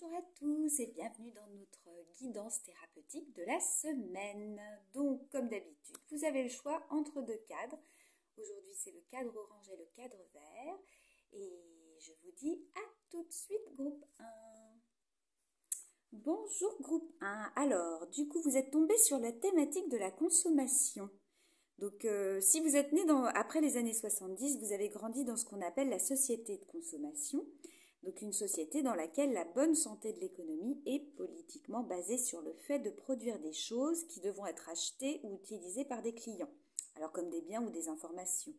Bonjour à tous et bienvenue dans notre guidance thérapeutique de la semaine. Donc, comme d'habitude, vous avez le choix entre deux cadres. Aujourd'hui, c'est le cadre orange et le cadre vert. Et je vous dis à tout de suite, groupe 1. Bonjour, groupe 1. Alors, du coup, vous êtes tombé sur la thématique de la consommation. Donc, si vous êtes né après les années 70, vous avez grandi dans ce qu'on appelle la société de consommation. Donc une société dans laquelle la bonne santé de l'économie est politiquement basée sur le fait de produire des choses qui devront être achetées ou utilisées par des clients, alors comme des biens ou des informations.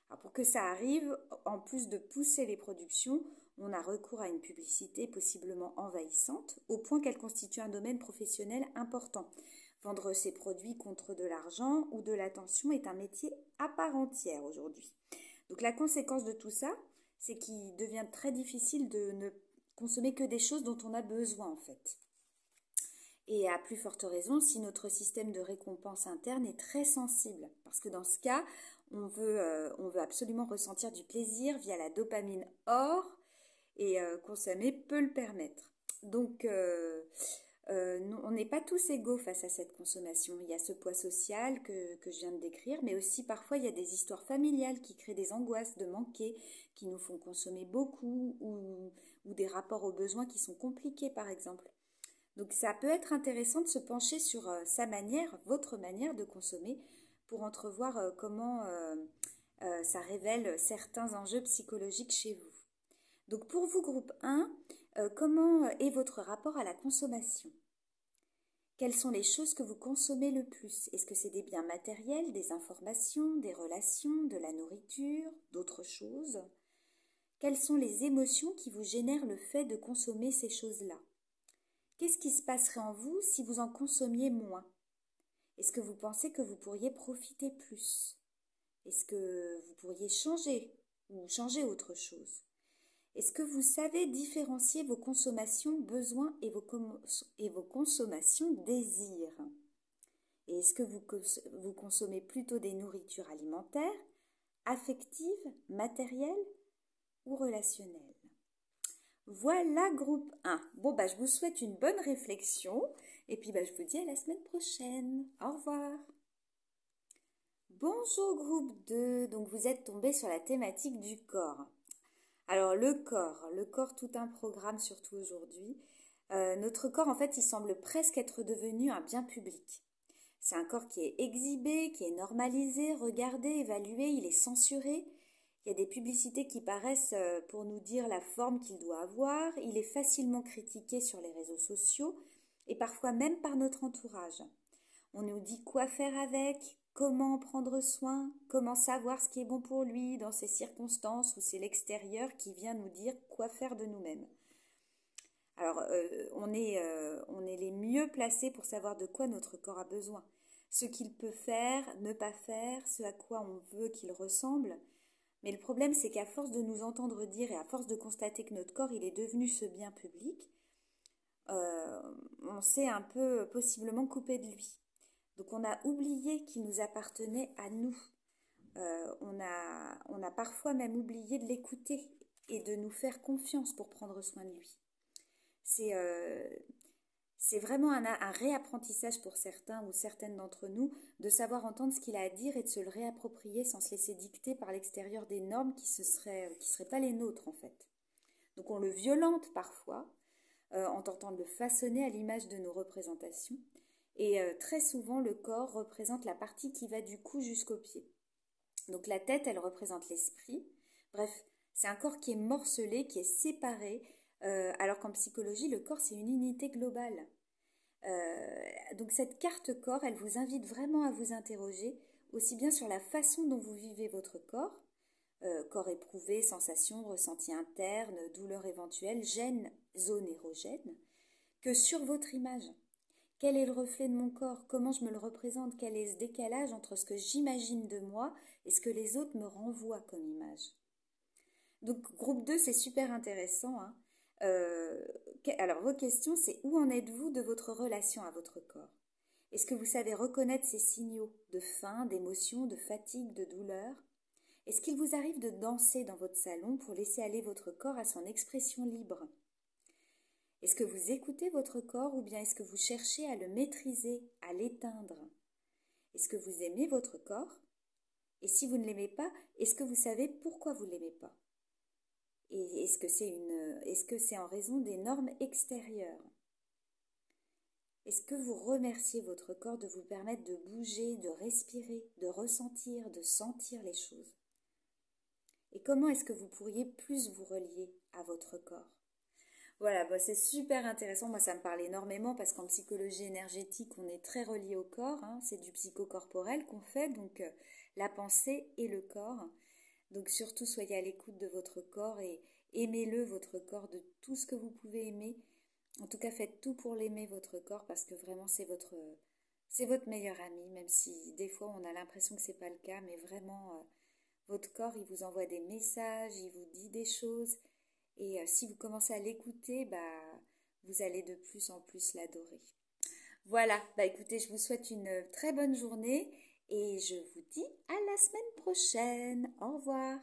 Alors pour que ça arrive, en plus de pousser les productions, on a recours à une publicité possiblement envahissante, au point qu'elle constitue un domaine professionnel important. Vendre ses produits contre de l'argent ou de l'attention est un métier à part entière aujourd'hui. Donc la conséquence de tout ça, c'est qu'il devient très difficile de ne consommer que des choses dont on a besoin en fait. Et à plus forte raison si notre système de récompense interne est très sensible. Parce que dans ce cas, on veut absolument ressentir du plaisir via la dopamine or et consommer peut le permettre. Donc, on n'est pas tous égaux face à cette consommation. Il y a ce poids social que je viens de décrire, mais aussi parfois il y a des histoires familiales qui créent des angoisses de manquer, qui nous font consommer beaucoup ou des rapports aux besoins qui sont compliqués par exemple. Donc ça peut être intéressant de se pencher sur sa manière, votre manière de consommer pour entrevoir comment ça révèle certains enjeux psychologiques chez vous. Donc pour vous, groupe 1, comment est votre rapport à la consommation ? Quelles sont les choses que vous consommez le plus ? Est-ce que c'est des biens matériels, des informations, des relations, de la nourriture, d'autres choses ? Quelles sont les émotions qui vous génèrent le fait de consommer ces choses-là ? Qu'est-ce qui se passerait en vous si vous en consommiez moins ? Est-ce que vous pensez que vous pourriez profiter plus ? Est-ce que vous pourriez changer ou changer autre chose ? Est-ce que vous savez différencier vos consommations besoins et vos consommations désirs ? Et est-ce que vous consommez plutôt des nourritures alimentaires, affectives, matérielles ou relationnelles ? Voilà, groupe 1. Bon, je vous souhaite une bonne réflexion et puis je vous dis à la semaine prochaine. Au revoir. Bonjour, groupe 2. Donc, vous êtes tombé sur la thématique du corps. Alors le corps, tout un programme surtout aujourd'hui. Notre corps, en fait, il semble presque être devenu un bien public. C'est un corps qui est exhibé, qui est normalisé, regardé, évalué, il est censuré. Il y a des publicités qui paraissent pour nous dire la forme qu'il doit avoir. Il est facilement critiqué sur les réseaux sociaux et parfois même par notre entourage. On nous dit quoi faire avec, comment en prendre soin, comment savoir ce qui est bon pour lui dans ces circonstances où c'est l'extérieur qui vient nous dire quoi faire de nous-mêmes. Alors, on est les mieux placés pour savoir de quoi notre corps a besoin, ce qu'il peut faire, ne pas faire, ce à quoi on veut qu'il ressemble. Mais le problème, c'est qu'à force de nous entendre dire et à force de constater que notre corps, il est devenu ce bien public, on s'est un peu possiblement coupé de lui. Donc on a oublié qu'il nous appartenait à nous. On a parfois même oublié de l'écouter et de nous faire confiance pour prendre soin de lui. C'est vraiment un réapprentissage pour certains ou certaines d'entre nous de savoir entendre ce qu'il a à dire et de se le réapproprier sans se laisser dicter par l'extérieur des normes qui seraient pas les nôtres en fait. Donc on le violente parfois en tentant de le façonner à l'image de nos représentations. Et très souvent, le corps représente la partie qui va du cou jusqu'aux pieds. Donc la tête, elle représente l'esprit. Bref, c'est un corps qui est morcelé, qui est séparé, alors qu'en psychologie, le corps, c'est une unité globale. Donc cette carte corps, elle vous invite vraiment à vous interroger, aussi bien sur la façon dont vous vivez votre corps, corps éprouvé, sensations, ressentis internes, douleurs éventuelles, gènes, zones érogènes, que sur votre image. Quel est le reflet de mon corps? Comment je me le représente? Quel est ce décalage entre ce que j'imagine de moi et ce que les autres me renvoient comme image? Donc, groupe 2, c'est super intéressant. Hein. Alors, vos questions, c'est où en êtes-vous de votre relation à votre corps? Est-ce que vous savez reconnaître ces signaux de faim, d'émotion, de fatigue, de douleur? Est-ce qu'il vous arrive de danser dans votre salon pour laisser aller votre corps à son expression libre? Est-ce que vous écoutez votre corps ou bien est-ce que vous cherchez à le maîtriser, à l'éteindre? Est-ce que vous aimez votre corps? Et si vous ne l'aimez pas, est-ce que vous savez pourquoi vous ne l'aimez pas? Et est-ce que c'est en raison des normes extérieures? Est-ce que vous remerciez votre corps de vous permettre de bouger, de respirer, de ressentir, de sentir les choses? Et comment est-ce que vous pourriez plus vous relier à votre corps? Voilà, bah c'est super intéressant. Moi, ça me parle énormément parce qu'en psychologie énergétique, on est très relié au corps, hein. C'est du psychocorporel qu'on fait, donc la pensée et le corps. Donc surtout, soyez à l'écoute de votre corps et aimez-le, votre corps, de tout ce que vous pouvez aimer. En tout cas, faites tout pour l'aimer, votre corps, parce que vraiment, c'est votre meilleur ami, même si des fois, on a l'impression que c'est pas le cas, mais vraiment, votre corps, il vous envoie des messages, il vous dit des choses. Et si vous commencez à l'écouter, bah, vous allez de plus en plus l'adorer. Voilà, bah écoutez, je vous souhaite une très bonne journée et je vous dis à la semaine prochaine. Au revoir.